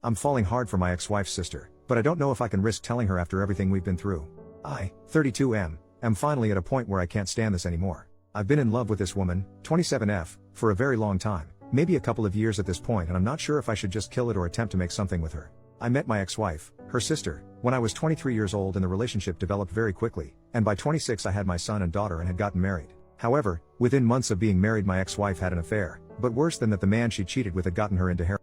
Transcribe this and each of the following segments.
I'm falling hard for my ex-wife's sister, but I don't know if I can risk telling her after everything we've been through. I, 32 am finally at a point where I can't stand this anymore. I've been in love with this woman, 27F, for a very long time, maybe a couple of years at this point, and I'm not sure if I should just kill it or attempt to make something with her. I met my ex-wife, her sister, when I was 23 years old, and the relationship developed very quickly, and by 26 I had my son and daughter and had gotten married. However, within months of being married my ex-wife had an affair, but worse than that, the man she cheated with had gotten her into heroin.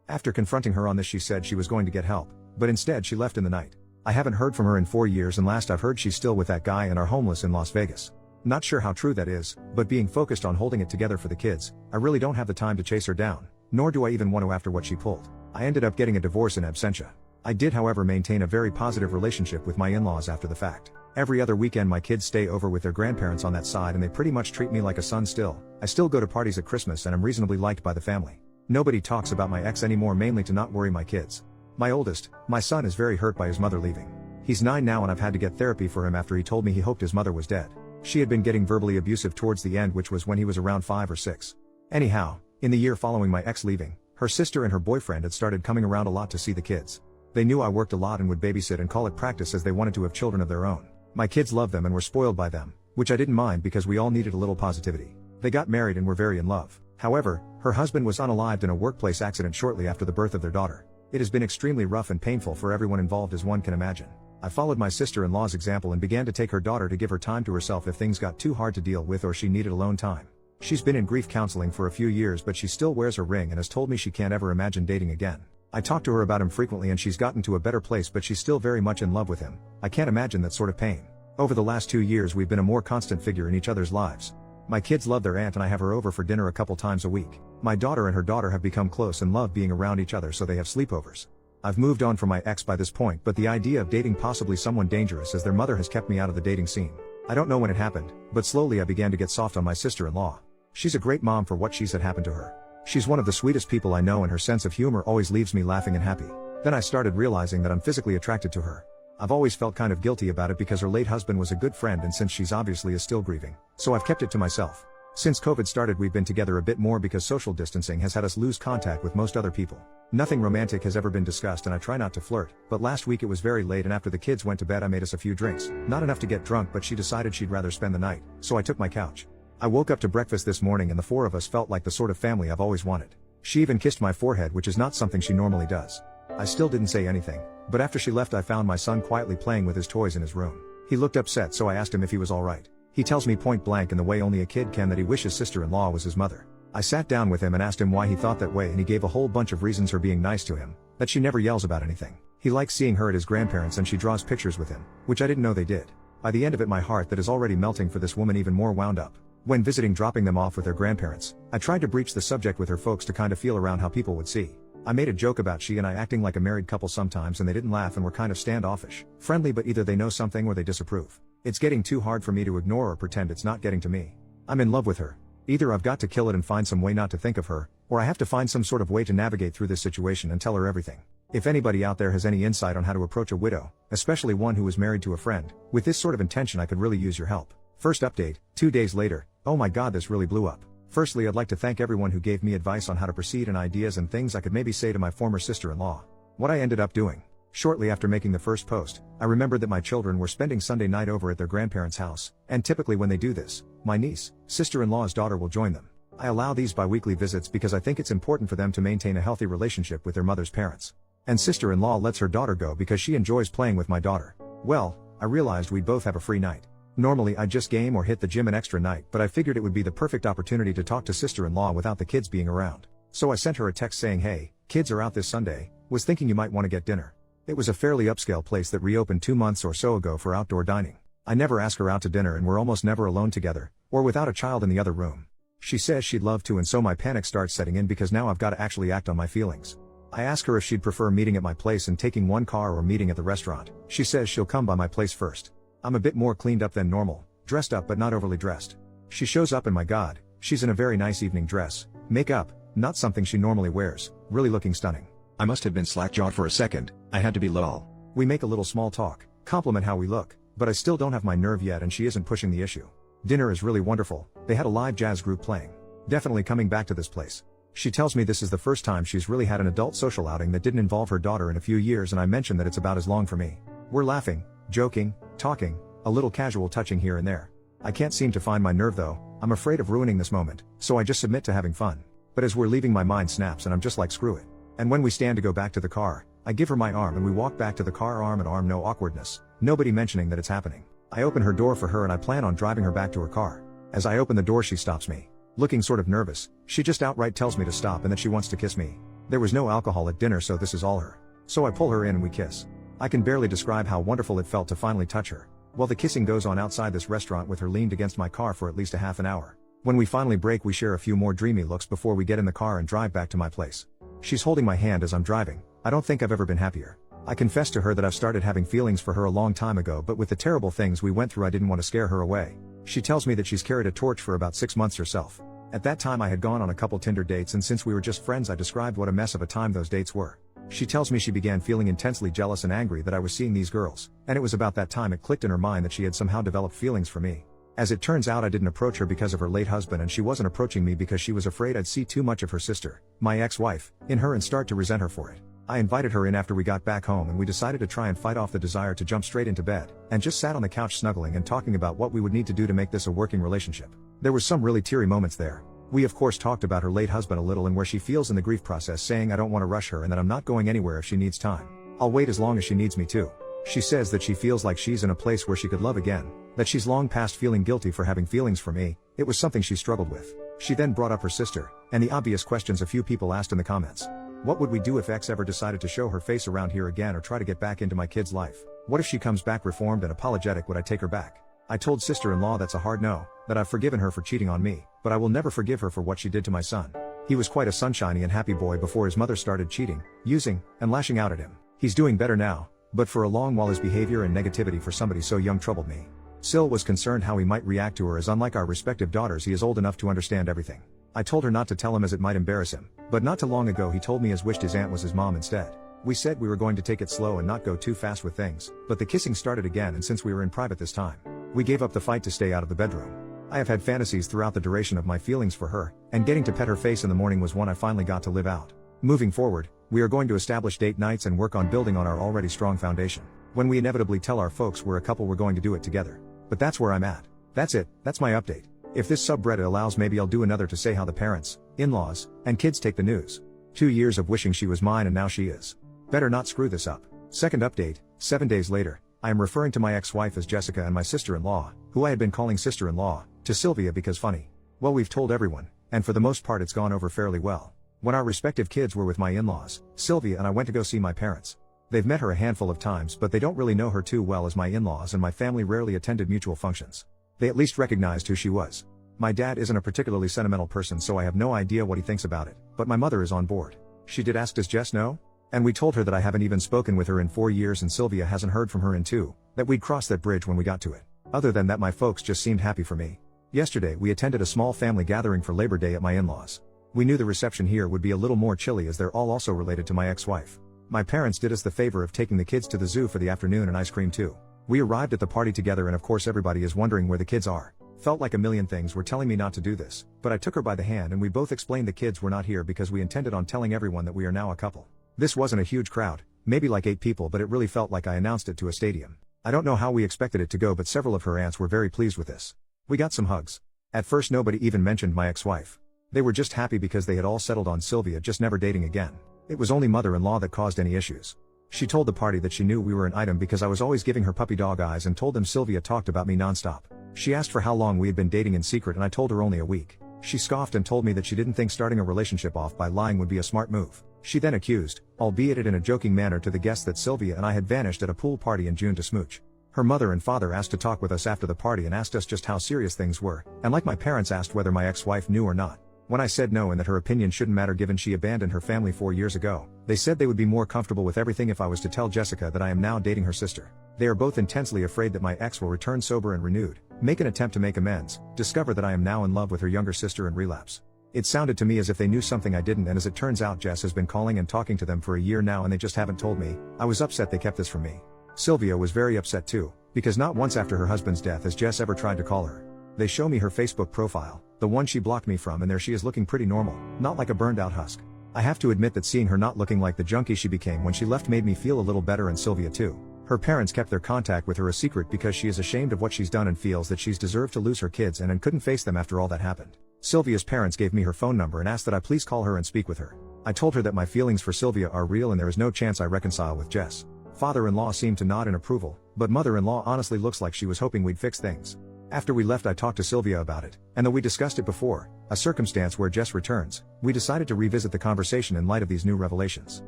After confronting her on this, she said she was going to get help, but instead she left in the night. I haven't heard from her in 4 years, and last I've heard she's still with that guy and are homeless in Las Vegas. Not sure how true that is, but being focused on holding it together for the kids, I really don't have the time to chase her down, nor do I even want to after what she pulled. I ended up getting a divorce in absentia. I did however maintain a very positive relationship with my in-laws after the fact. Every other weekend my kids stay over with their grandparents on that side, and they pretty much treat me like a son still. I still go to parties at Christmas and I'm reasonably liked by the family. Nobody talks about my ex anymore, mainly to not worry my kids. My oldest, my son, is very hurt by his mother leaving. He's 9 now and I've had to get therapy for him after he told me he hoped his mother was dead. She had been getting verbally abusive towards the end, which was when he was around 5 or 6. Anyhow, in the year following my ex leaving, her sister and her boyfriend had started coming around a lot to see the kids. They knew I worked a lot and would babysit and call it practice, as they wanted to have children of their own. My kids loved them and were spoiled by them, which I didn't mind because we all needed a little positivity. They got married and were very in love. However, her husband was unalived in a workplace accident shortly after the birth of their daughter. It has been extremely rough and painful for everyone involved, as one can imagine. I followed my sister-in-law's example and began to take her daughter to give her time to herself if things got too hard to deal with or she needed alone time. She's been in grief counseling for a few years, but she still wears her ring and has told me she can't ever imagine dating again. I talk to her about him frequently and she's gotten to a better place, but she's still very much in love with him. I can't imagine that sort of pain. Over the last 2 years we've been a more constant figure in each other's lives. My kids love their aunt and I have her over for dinner a couple times a week. My daughter and her daughter have become close and love being around each other, so they have sleepovers. I've moved on from my ex by this point, but the idea of dating possibly someone dangerous as their mother has kept me out of the dating scene. I don't know when it happened, but slowly I began to get soft on my sister-in-law. She's a great mom for what she's had happen to her. She's one of the sweetest people I know and her sense of humor always leaves me laughing and happy. Then I started realizing that I'm physically attracted to her. I've always felt kind of guilty about it because her late husband was a good friend, and since she's obviously is still grieving, so I've kept it to myself. Since COVID started we've been together a bit more because social distancing has had us lose contact with most other people. Nothing romantic has ever been discussed and I try not to flirt, but last week it was very late and after the kids went to bed I made us a few drinks. Not enough to get drunk, but she decided she'd rather spend the night, so I took my couch. I woke up to breakfast this morning and the 4 of us felt like the sort of family I've always wanted. She even kissed my forehead, which is not something she normally does. I still didn't say anything, but after she left I found my son quietly playing with his toys in his room. He looked upset, so I asked him if he was alright. He tells me point blank in the way only a kid can that he wishes sister-in-law was his mother. I sat down with him and asked him why he thought that way, and he gave a whole bunch of reasons for being nice to him. That she never yells about anything. He likes seeing her at his grandparents and she draws pictures with him, which I didn't know they did. By the end of it my heart that is already melting for this woman even more wound up. When visiting, dropping them off with their grandparents, I tried to breach the subject with her folks to kind of feel around how people would see. I made a joke about she and I acting like a married couple sometimes, and they didn't laugh and were kind of standoffish. Friendly, but either they know something or they disapprove. It's getting too hard for me to ignore or pretend it's not getting to me. I'm in love with her. Either I've got to kill it and find some way not to think of her, or I have to find some sort of way to navigate through this situation and tell her everything. If anybody out there has any insight on how to approach a widow, especially one who is married to a friend, with this sort of intention, I could really use your help. First update, 2 days later. Oh my god, this really blew up. Firstly, I'd like to thank everyone who gave me advice on how to proceed and ideas and things I could maybe say to my former sister-in-law. What I ended up doing. Shortly after making the first post, I remembered that my children were spending Sunday night over at their grandparents' house, and typically when they do this, my niece, sister-in-law's daughter, will join them. I allow these bi-weekly visits because I think it's important for them to maintain a healthy relationship with their mother's parents. And sister-in-law lets her daughter go because she enjoys playing with my daughter. Well, I realized we'd both have a free night. Normally I'd just game or hit the gym an extra night, but I figured it would be the perfect opportunity to talk to sister-in-law without the kids being around. So I sent her a text saying, "Hey, kids are out this Sunday, was thinking you might want to get dinner." It was a fairly upscale place that reopened 2 months or so ago for outdoor dining. I never ask her out to dinner and we're almost never alone together, or without a child in the other room. She says she'd love to, and so my panic starts setting in because now I've got to actually act on my feelings. I ask her if she'd prefer meeting at my place and taking one car or meeting at the restaurant. She says she'll come by my place first. I'm a bit more cleaned up than normal, dressed up but not overly dressed. She shows up and my god, she's in a very nice evening dress, makeup, not something she normally wears, really looking stunning. I must have been slack-jawed for a second, I had to be lol. We make a little small talk, compliment how we look, but I still don't have my nerve yet and she isn't pushing the issue. Dinner is really wonderful, they had a live jazz group playing. Definitely coming back to this place. She tells me this is the first time she's really had an adult social outing that didn't involve her daughter in a few years, and I mention that it's about as long for me. We're laughing, joking, talking, a little casual touching here and there. I can't seem to find my nerve though. I'm afraid of ruining this moment, so I just submit to having fun. But as we're leaving, my mind snaps and I'm just like, screw it. And when we stand to go back to the car, I give her my arm and we walk back to the car arm in arm, no awkwardness, nobody mentioning that it's happening. I open her door for her and I plan on driving her back to her car. As I open the door, she stops me. Looking sort of nervous, she just outright tells me to stop and that she wants to kiss me. There was no alcohol at dinner, so this is all her. So I pull her in and we kiss. I can barely describe how wonderful it felt to finally touch her. Well, the kissing goes on outside this restaurant with her leaned against my car for at least a half an hour. When we finally break, we share a few more dreamy looks before we get in the car and drive back to my place. She's holding my hand as I'm driving. I don't think I've ever been happier. I confess to her that I've started having feelings for her a long time ago, but with the terrible things we went through, I didn't want to scare her away. She tells me that she's carried a torch for about 6 months herself. At that time I had gone on a couple Tinder dates, and since we were just friends, I described what a mess of a time those dates were. She tells me she began feeling intensely jealous and angry that I was seeing these girls, and it was about that time it clicked in her mind that she had somehow developed feelings for me. As it turns out, I didn't approach her because of her late husband, and she wasn't approaching me because she was afraid I'd see too much of her sister, my ex-wife, in her and start to resent her for it. I invited her in after we got back home and we decided to try and fight off the desire to jump straight into bed, and just sat on the couch snuggling and talking about what we would need to do to make this a working relationship. There were some really teary moments there. We of course talked about her late husband a little and where she feels in the grief process, saying I don't want to rush her and that I'm not going anywhere if she needs time. I'll wait as long as she needs me to. She says that she feels like she's in a place where she could love again, that she's long past feeling guilty for having feelings for me. It was something she struggled with. She then brought up her sister, and the obvious questions a few people asked in the comments. What would we do if X ever decided to show her face around here again or try to get back into my kid's life? What if she comes back reformed and apologetic? Would I take her back? I told sister-in-law that's a hard no, that I've forgiven her for cheating on me, but I will never forgive her for what she did to my son. He was quite a sunshiny and happy boy before his mother started cheating, using, and lashing out at him. He's doing better now, but for a long while his behavior and negativity for somebody so young troubled me. Sil was concerned how he might react to her, as unlike our respective daughters, he is old enough to understand everything. I told her not to tell him as it might embarrass him, but not too long ago he told me his wished his aunt was his mom instead. We said we were going to take it slow and not go too fast with things, but the kissing started again, and since we were in private this time, we gave up the fight to stay out of the bedroom. I have had fantasies throughout the duration of my feelings for her, and getting to pet her face in the morning was one I finally got to live out. Moving forward, we are going to establish date nights and work on building on our already strong foundation. When we inevitably tell our folks we're a couple, we're going to do it together. But that's where I'm at. That's it, that's my update. If this subreddit allows, maybe I'll do another to say how the parents, in-laws, and kids take the news. 2 years of wishing she was mine and now she is. Better not screw this up. Second update, 7 days later. I am referring to my ex-wife as Jessica and my sister-in-law, who I had been calling sister-in-law, to Sylvia because funny. Well, we've told everyone, and for the most part it's gone over fairly well. When our respective kids were with my in-laws, Sylvia and I went to go see my parents. They've met her a handful of times, but they don't really know her too well, as my in-laws and my family rarely attended mutual functions. They at least recognized who she was. My dad isn't a particularly sentimental person, so I have no idea what he thinks about it, but my mother is on board. She did ask, does Jess know? And we told her that I haven't even spoken with her in 4 years and Sylvia hasn't heard from her in 2, that we'd cross that bridge when we got to it. Other than that, my folks just seemed happy for me. Yesterday we attended a small family gathering for Labor Day at my in-laws. We knew the reception here would be a little more chilly as they're all also related to my ex-wife. My parents did us the favor of taking the kids to the zoo for the afternoon and ice cream too. We arrived at the party together and of course everybody is wondering where the kids are. Felt like a million things were telling me not to do this, but I took her by the hand and we both explained the kids were not here because we intended on telling everyone that we are now a couple. This wasn't a huge crowd, maybe like 8 people, but it really felt like I announced it to a stadium. I don't know how we expected it to go, but several of her aunts were very pleased with this. We got some hugs. At first nobody even mentioned my ex-wife. They were just happy because they had all settled on Sylvia just never dating again. It was only mother-in-law that caused any issues. She told the party that she knew we were an item because I was always giving her puppy dog eyes, and told them Sylvia talked about me nonstop. She asked for how long we had been dating in secret and I told her only a week. She scoffed and told me that she didn't think starting a relationship off by lying would be a smart move. She then accused, albeit it in a joking manner to the guests, that Sylvia and I had vanished at a pool party in June to smooch. Her mother and father asked to talk with us after the party and asked us just how serious things were, and like my parents asked whether my ex-wife knew or not. When I said no and that her opinion shouldn't matter given she abandoned her family 4 years ago, they said they would be more comfortable with everything if I was to tell Jessica that I am now dating her sister. They are both intensely afraid that my ex will return sober and renewed, make an attempt to make amends, discover that I am now in love with her younger sister and relapse. It sounded to me as if they knew something I didn't, and as it turns out Jess has been calling and talking to them for a year now and they just haven't told me. I was upset they kept this from me. Sylvia was very upset too, because not once after her husband's death has Jess ever tried to call her. They show me her Facebook profile, the one she blocked me from, and there she is looking pretty normal, not like a burned out husk. I have to admit that seeing her not looking like the junkie she became when she left made me feel a little better, and Sylvia too. Her parents kept their contact with her a secret because she is ashamed of what she's done and feels that she's deserved to lose her kids and couldn't face them after all that happened. Sylvia's parents gave me her phone number and asked that I please call her and speak with her. I told her that my feelings for Sylvia are real and there is no chance I reconcile with Jess. Father-in-law seemed to nod in approval, but mother-in-law honestly looks like she was hoping we'd fix things. After we left, I talked to Sylvia about it, and though we discussed it before, a circumstance where Jess returns, we decided to revisit the conversation in light of these new revelations.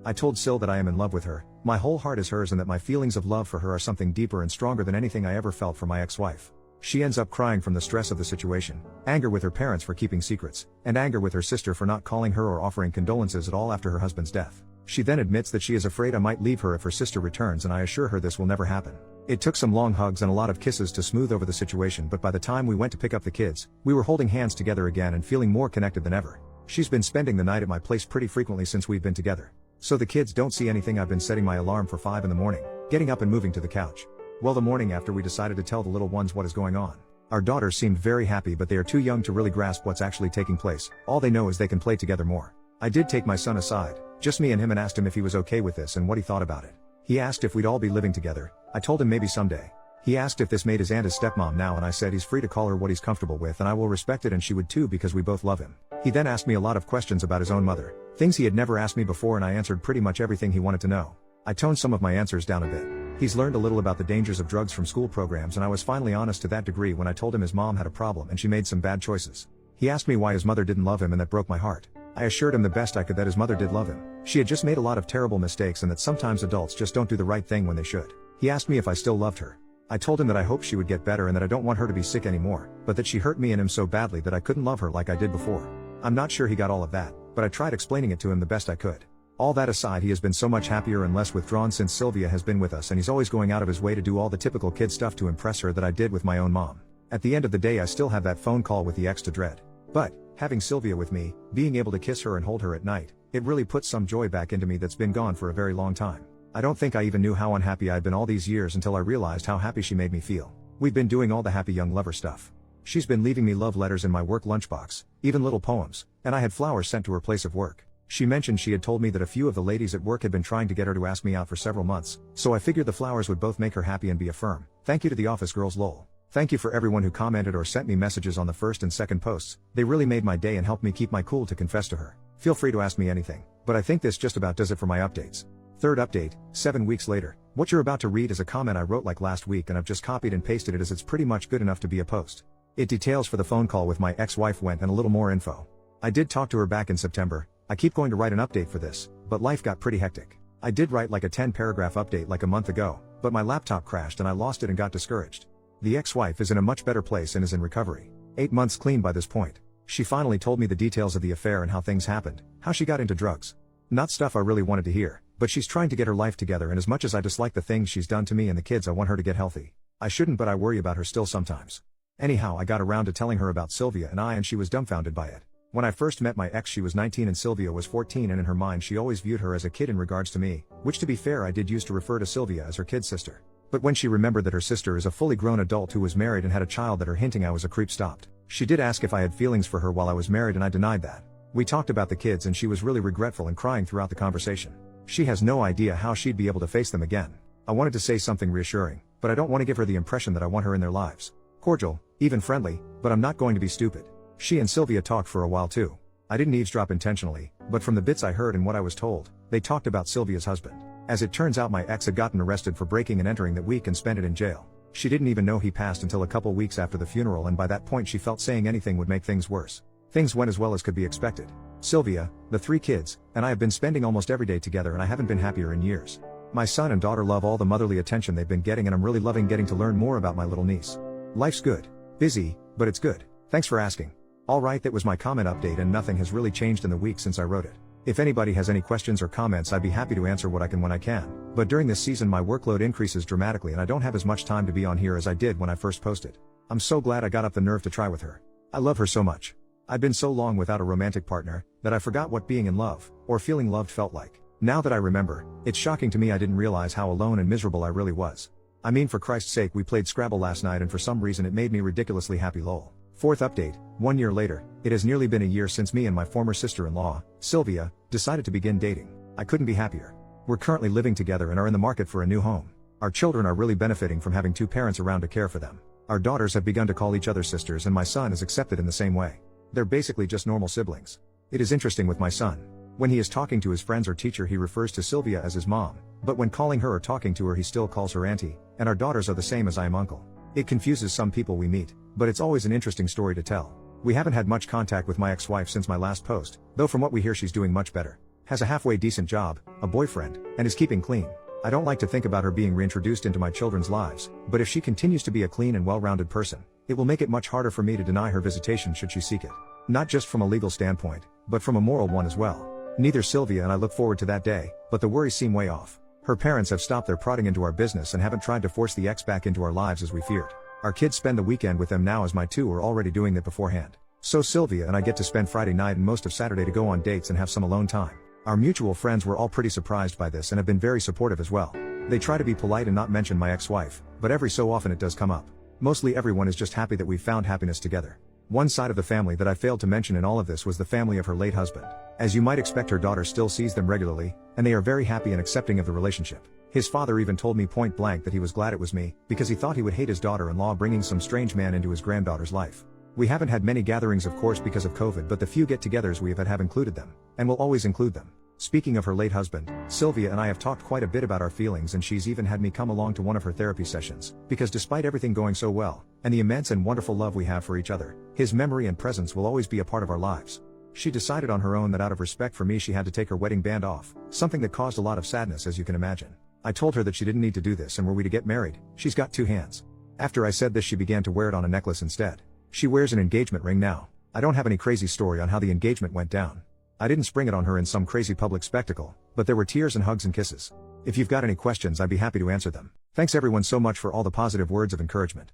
I told Syl that I am in love with her, my whole heart is hers, and that my feelings of love for her are something deeper and stronger than anything I ever felt for my ex-wife. She ends up crying from the stress of the situation, anger with her parents for keeping secrets, and anger with her sister for not calling her or offering condolences at all after her husband's death. She then admits that she is afraid I might leave her if her sister returns, and I assure her this will never happen. It took some long hugs and a lot of kisses to smooth over the situation, but by the time we went to pick up the kids, we were holding hands together again and feeling more connected than ever. She's been spending the night at my place pretty frequently since we've been together. So the kids don't see anything. I've been setting my alarm for 5 in the morning, getting up and moving to the couch. Well, the morning after, we decided to tell the little ones what is going on. Our daughters seemed very happy, but they are too young to really grasp what's actually taking place. All they know is they can play together more. I did take my son aside, just me and him, and asked him if he was okay with this and what he thought about it. He asked if we'd all be living together. I told him maybe someday. He asked if this made his aunt his stepmom now, and I said he's free to call her what he's comfortable with and I will respect it, and she would too because we both love him. He then asked me a lot of questions about his own mother, things he had never asked me before, and I answered pretty much everything he wanted to know. I toned some of my answers down a bit. He's learned a little about the dangers of drugs from school programs, and I was finally honest to that degree when I told him his mom had a problem and she made some bad choices. He asked me why his mother didn't love him, and that broke my heart. I assured him the best I could that his mother did love him. She had just made a lot of terrible mistakes and that sometimes adults just don't do the right thing when they should. He asked me if I still loved her. I told him that I hoped she would get better and that I don't want her to be sick anymore, but that she hurt me and him so badly that I couldn't love her like I did before. I'm not sure he got all of that, but I tried explaining it to him the best I could. All that aside, he has been so much happier and less withdrawn since Sylvia has been with us, and he's always going out of his way to do all the typical kid stuff to impress her that I did with my own mom. At the end of the day, I still have that phone call with the ex to dread. But, having Sylvia with me, being able to kiss her and hold her at night, it really puts some joy back into me that's been gone for a very long time. I don't think I even knew how unhappy I'd been all these years until I realized how happy she made me feel. We've been doing all the happy young lover stuff. She's been leaving me love letters in my work lunchbox, even little poems, and I had flowers sent to her place of work. She mentioned she had told me that a few of the ladies at work had been trying to get her to ask me out for several months, so I figured the flowers would both make her happy and be a firm thank you to the office girls, lol. Thank you for everyone who commented or sent me messages on the first and second posts. They really made my day and helped me keep my cool to confess to her. Feel free to ask me anything, but I think this just about does it for my updates. Third update, 7 weeks later. What you're about to read is a comment I wrote like last week, and I've just copied and pasted it as it's pretty much good enough to be a post. It details for the phone call with my ex-wife went and a little more info. I did talk to her back in September. I keep going to write an update for this, but life got pretty hectic. I did write like a 10-paragraph update like a month ago, but my laptop crashed and I lost it and got discouraged. The ex-wife is in a much better place and is in recovery. 8 months clean by this point. She finally told me the details of the affair and how things happened, how she got into drugs. Not stuff I really wanted to hear, but she's trying to get her life together, and as much as I dislike the things she's done to me and the kids, I want her to get healthy. I shouldn't, but I worry about her still sometimes. Anyhow, I got around to telling her about Sylvia and she was dumbfounded by it. When I first met my ex, she was 19 and Sylvia was 14, and in her mind she always viewed her as a kid in regards to me, which to be fair I did use to refer to Sylvia as her kid sister. But when she remembered that her sister is a fully grown adult who was married and had a child, that her hinting I was a creep stopped. She did ask if I had feelings for her while I was married, and I denied that. We talked about the kids and she was really regretful and crying throughout the conversation. She has no idea how she'd be able to face them again. I wanted to say something reassuring, but I don't want to give her the impression that I want her in their lives. Cordial, even friendly, but I'm not going to be stupid. She and Sylvia talked for a while too. I didn't eavesdrop intentionally, but from the bits I heard and what I was told, they talked about Sylvia's husband. As it turns out, my ex had gotten arrested for breaking and entering that week and spent it in jail. She didn't even know he passed until a couple weeks after the funeral, and by that point she felt saying anything would make things worse. Things went as well as could be expected. Sylvia, the 3 kids, and I have been spending almost every day together, and I haven't been happier in years. My son and daughter love all the motherly attention they've been getting, and I'm really loving getting to learn more about my little niece. Life's good. Busy, but it's good. Thanks for asking. Alright, that was my comment update, and nothing has really changed in the week since I wrote it. If anybody has any questions or comments, I'd be happy to answer what I can when I can, but during this season my workload increases dramatically and I don't have as much time to be on here as I did when I first posted. I'm so glad I got up the nerve to try with her. I love her so much. I've been so long without a romantic partner, that I forgot what being in love, or feeling loved felt like. Now that I remember, it's shocking to me I didn't realize how alone and miserable I really was. I mean, for Christ's sake, we played Scrabble last night and for some reason it made me ridiculously happy lol. Fourth update, 1 year later, it has nearly been a year since me and my former sister-in-law, Sylvia, decided to begin dating. I couldn't be happier. We're currently living together and are in the market for a new home. Our children are really benefiting from having two parents around to care for them. Our daughters have begun to call each other sisters and my son is accepted in the same way. They're basically just normal siblings. It is interesting with my son. When he is talking to his friends or teacher he refers to Sylvia as his mom, but when calling her or talking to her he still calls her auntie, and our daughters are the same as I am uncle. It confuses some people we meet, but it's always an interesting story to tell. We haven't had much contact with my ex-wife since my last post, though from what we hear she's doing much better. Has a halfway decent job, a boyfriend, and is keeping clean. I don't like to think about her being reintroduced into my children's lives, but if she continues to be a clean and well-rounded person, it will make it much harder for me to deny her visitation should she seek it. Not just from a legal standpoint, but from a moral one as well. Neither Sylvia and I look forward to that day, but the worries seem way off. Her parents have stopped their prodding into our business and haven't tried to force the ex back into our lives as we feared. Our kids spend the weekend with them now as my two were already doing that beforehand. So Sylvia and I get to spend Friday night and most of Saturday to go on dates and have some alone time. Our mutual friends were all pretty surprised by this and have been very supportive as well. They try to be polite and not mention my ex-wife, but every so often it does come up. Mostly everyone is just happy that we've found happiness together. One side of the family that I failed to mention in all of this was the family of her late husband. As you might expect, her daughter still sees them regularly, and they are very happy and accepting of the relationship. His father even told me point blank that he was glad it was me, because he thought he would hate his daughter-in-law bringing some strange man into his granddaughter's life. We haven't had many gatherings of course because of COVID, but the few get-togethers we have included them, and will always include them. Speaking of her late husband, Sylvia and I have talked quite a bit about our feelings and she's even had me come along to one of her therapy sessions, because despite everything going so well, and the immense and wonderful love we have for each other, his memory and presence will always be a part of our lives. She decided on her own that out of respect for me she had to take her wedding band off, something that caused a lot of sadness as you can imagine. I told her that she didn't need to do this and were we to get married, she's got two hands. After I said this she began to wear it on a necklace instead. She wears an engagement ring now. I don't have any crazy story on how the engagement went down. I didn't spring it on her in some crazy public spectacle, but there were tears and hugs and kisses. If you've got any questions I'd be happy to answer them. Thanks everyone so much for all the positive words of encouragement.